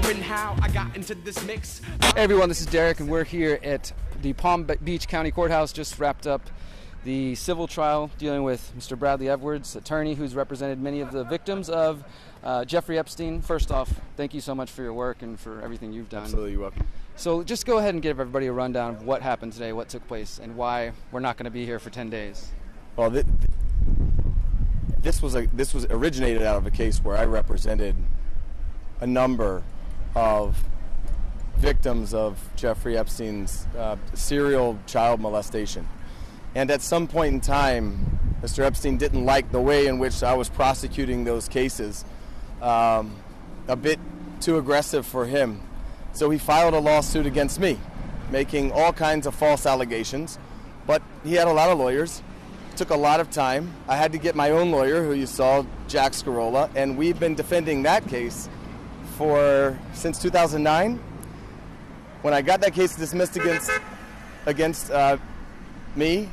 wondering how I got into this mix. Hey everyone, this is Derek, and we're here at the Palm Beach County Courthouse. Just wrapped up the civil trial dealing with Mr. Bradley Edwards, attorney who's represented many of the victims of Jeffrey Epstein. First off, thank you so much for your work and for everything you've done. Absolutely, you're welcome. So just go ahead and give everybody a rundown of what happened today, what took place, and why we're not going to be here for 10 days. Well, this was originated out of a case where I represented a number of victims of Jeffrey Epstein's serial child molestation. And at some point in time, Mr. Epstein didn't like the way in which I was prosecuting those cases, a bit too aggressive for him. So he filed a lawsuit against me, making all kinds of false allegations. But he had a lot of lawyers. It took a lot of time. I had to get my own lawyer, who you saw, Jack Scarola, and we've been defending that case since 2009. When I got that case dismissed against me,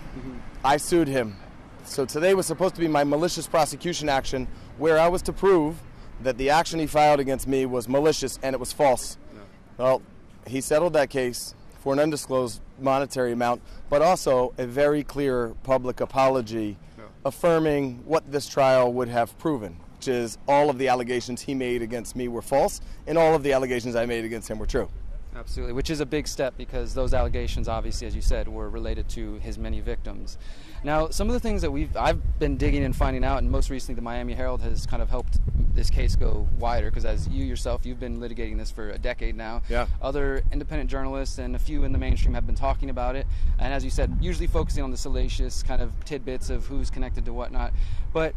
I sued him. So today was supposed to be my malicious prosecution action, where I was to prove that the action he filed against me was malicious and it was false. Yeah. Well, he settled that case for an undisclosed monetary amount, but also a very clear public apology affirming what this trial would have proven, which is all of the allegations he made against me were false and all of the allegations I made against him were true. Absolutely, which is a big step because those allegations, obviously, as you said, were related to his many victims. Now, some of the things that I've been digging and finding out, and most recently the Miami Herald has kind of helped this case go wider, because as you yourself, you've been litigating this for a decade now. Yeah. Other independent journalists and a few in the mainstream have been talking about it, and as you said, usually focusing on the salacious kind of tidbits of who's connected to whatnot. But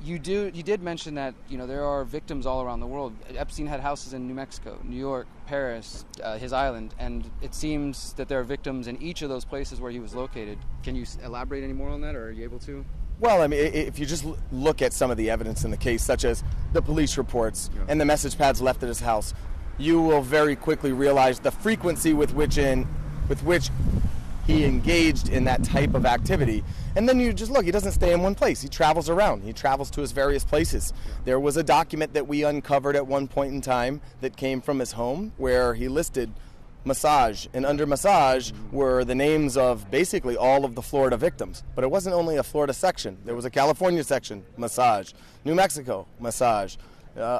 you did mention that there are victims all around the world. Epstein had houses in New Mexico, New York, Paris, his island, and it seems that there are victims in each of those places where he was located. Can you elaborate any more on that, or are you able to? Well, I mean, if you just look at some of the evidence in the case, such as the police reports and the message pads left at his house, you will very quickly realize the frequency with which he engaged in that type of activity. And then you just look, he doesn't stay in one place. He travels around. He travels to his various places. There was a document that we uncovered at one point in time that came from his home where he listed massage. And under massage were the names of basically all of the Florida victims. But it wasn't only a Florida section. There was a California section, massage. New Mexico, massage.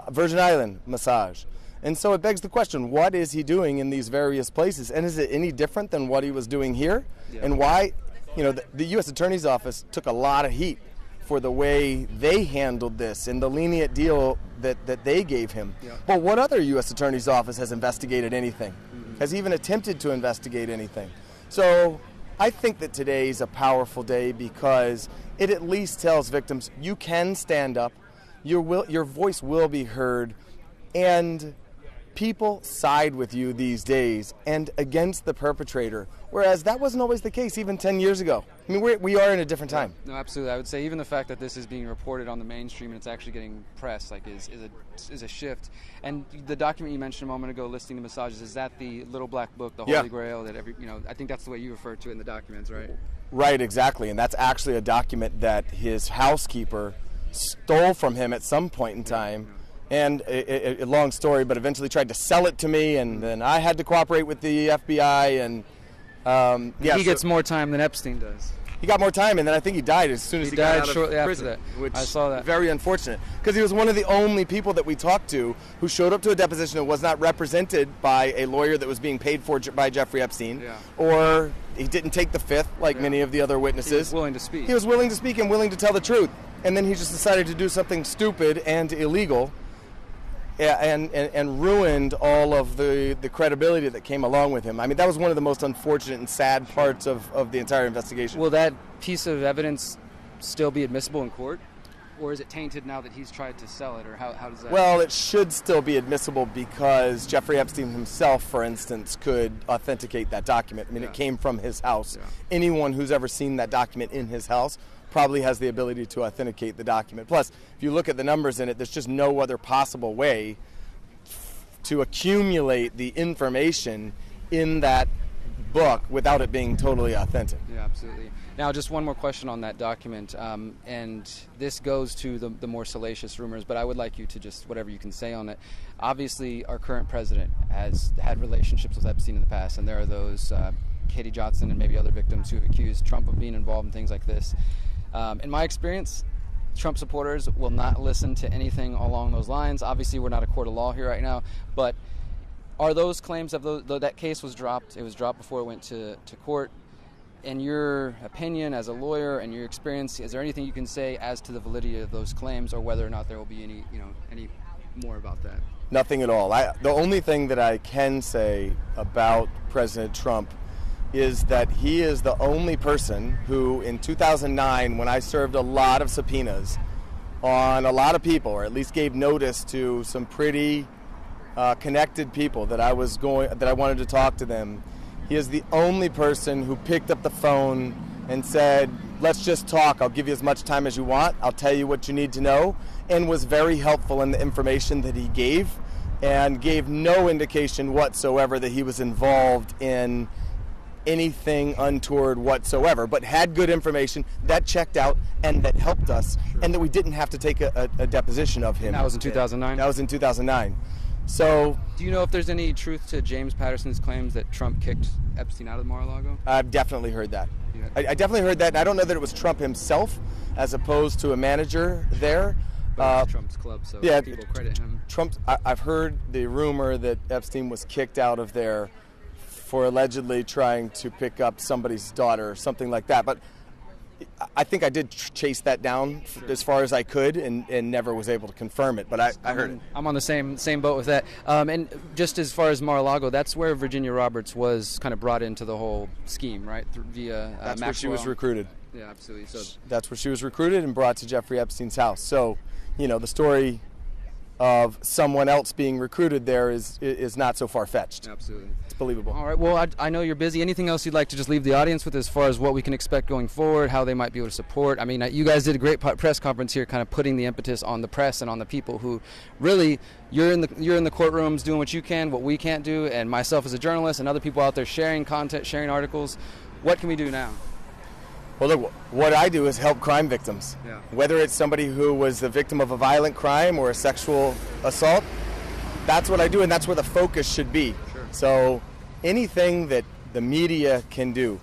Virgin Island, massage. And so it begs the question, what is he doing in these various places? And is it any different than what he was doing here? Yeah. And why, the U.S. Attorney's Office took a lot of heat for the way they handled this and the lenient deal that they gave him. Yeah. But what other U.S. Attorney's Office has investigated anything? Mm-hmm. Has even attempted to investigate anything? So I think that today's a powerful day because it at least tells victims you can stand up, your voice will be heard, and people side with you these days and against the perpetrator, whereas that wasn't always the case even 10 years ago. I mean, we are in a different time. No, absolutely. I would say even the fact that this is being reported on the mainstream and it's actually getting press is a shift. And the document you mentioned a moment ago listing the massages, is that the little black book, the Holy Grail, that I think that's the way you refer to it in the documents, right? Right, exactly. And that's actually a document that his housekeeper stole from him at some point in time. Yeah. And a long story, but eventually tried to sell it to me, and then I had to cooperate with the FBI. And he gets more time than Epstein does. He got more time, and then I think he died as soon as he got out of shortly prison, after that. which I saw that. Very unfortunate, because he was one of the only people that we talked to who showed up to a deposition and was not represented by a lawyer that was being paid for by Jeffrey Epstein, or he didn't take the fifth like many of the other witnesses. He was willing to speak. He was willing to speak and willing to tell the truth, and then he just decided to do something stupid and illegal. And ruined all of the credibility that came along with him. I mean, that was one of the most unfortunate and sad parts of the entire investigation. Will that piece of evidence still be admissible in court? Or is it tainted now that he's tried to sell it? Or how does that... Well, it should still be admissible because Jeffrey Epstein himself, for instance, could authenticate that document. I mean, it came from his house. Yeah. Anyone who's ever seen that document in his house probably has the ability to authenticate the document. Plus, if you look at the numbers in it, there's just no other possible way to accumulate the information in that book without it being totally authentic. Yeah, absolutely. Now, just one more question on that document, and this goes to the more salacious rumors, but I would like you to just, whatever you can say on it. Obviously, our current president has had relationships with Epstein in the past, and there are those Katie Johnson and maybe other victims who accused Trump of being involved in things like this. In my experience, Trump supporters will not listen to anything along those lines. Obviously, we're not a court of law here right now, but are those claims of that case was dropped? It was dropped before it went to court. In your opinion, as a lawyer and your experience, is there anything you can say as to the validity of those claims, or whether or not there will be any more about that? Nothing at all. The only thing that I can say about President Trump is that he is the only person who, in 2009, when I served a lot of subpoenas on a lot of people, or at least gave notice to some pretty connected people that I wanted to talk to them, he is the only person who picked up the phone and said, let's just talk. I'll give you as much time as you want. I'll tell you what you need to know, and was very helpful in the information that he gave, and gave no indication whatsoever that he was involved in anything untoward whatsoever, but had good information that checked out and that helped us, and that we didn't have to take a deposition of him. And that was in 2009? That was in 2009. So, do you know if there's any truth to James Patterson's claims that Trump kicked Epstein out of Mar-a-Lago? I've definitely heard that. Yeah. I definitely heard that, and I don't know that it was Trump himself as opposed to a manager there. But it's Trump's club, so yeah, people credit him. I've heard the rumor that Epstein was kicked out of there for allegedly trying to pick up somebody's daughter or something like that. But I think I did chase that down as far as I could, and never was able to confirm it. But I heard it. I'm on the same boat with that. And just as far as Mar-a-Lago, that's where Virginia Roberts was kind of brought into the whole scheme, right? Via that's Maxwell. where she was recruited. Yeah, absolutely. So that's where she was recruited and brought to Jeffrey Epstein's house. So, the story of someone else being recruited there is not so far-fetched. Absolutely. It's believable. All right. Well, I know you're busy. Anything else you'd like to just leave the audience with as far as what we can expect going forward, how they might be able to support? I mean, you guys did a great press conference here, kind of putting the impetus on the press and on the people who really, you're in the courtrooms doing what you can, what we can't do, and myself as a journalist and other people out there sharing content, sharing articles. What can we do now? Well, look, what I do is help crime victims. Yeah. Whether it's somebody who was the victim of a violent crime or a sexual assault, that's what I do, and that's where the focus should be. Sure. So anything that the media can do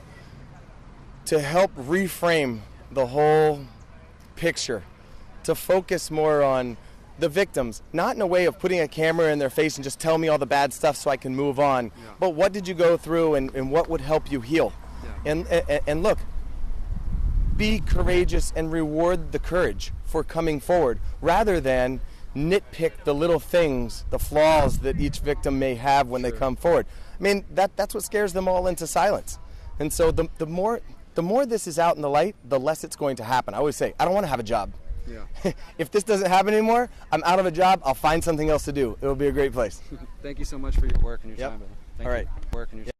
to help reframe the whole picture, to focus more on the victims, not in a way of putting a camera in their face and just tell me all the bad stuff so I can move on, but what did you go through and what would help you heal? Yeah. And look, be courageous and reward the courage for coming forward, rather than nitpick the little things, the flaws that each victim may have when they come forward. I mean, that's what scares them all into silence. And so the more this is out in the light, the less it's going to happen. I always say, I don't want to have a job. Yeah. If this doesn't happen anymore, I'm out of a job. I'll find something else to do. It'll be a great place. Thank you so much for your work and your time. Thank All you. right. Work and your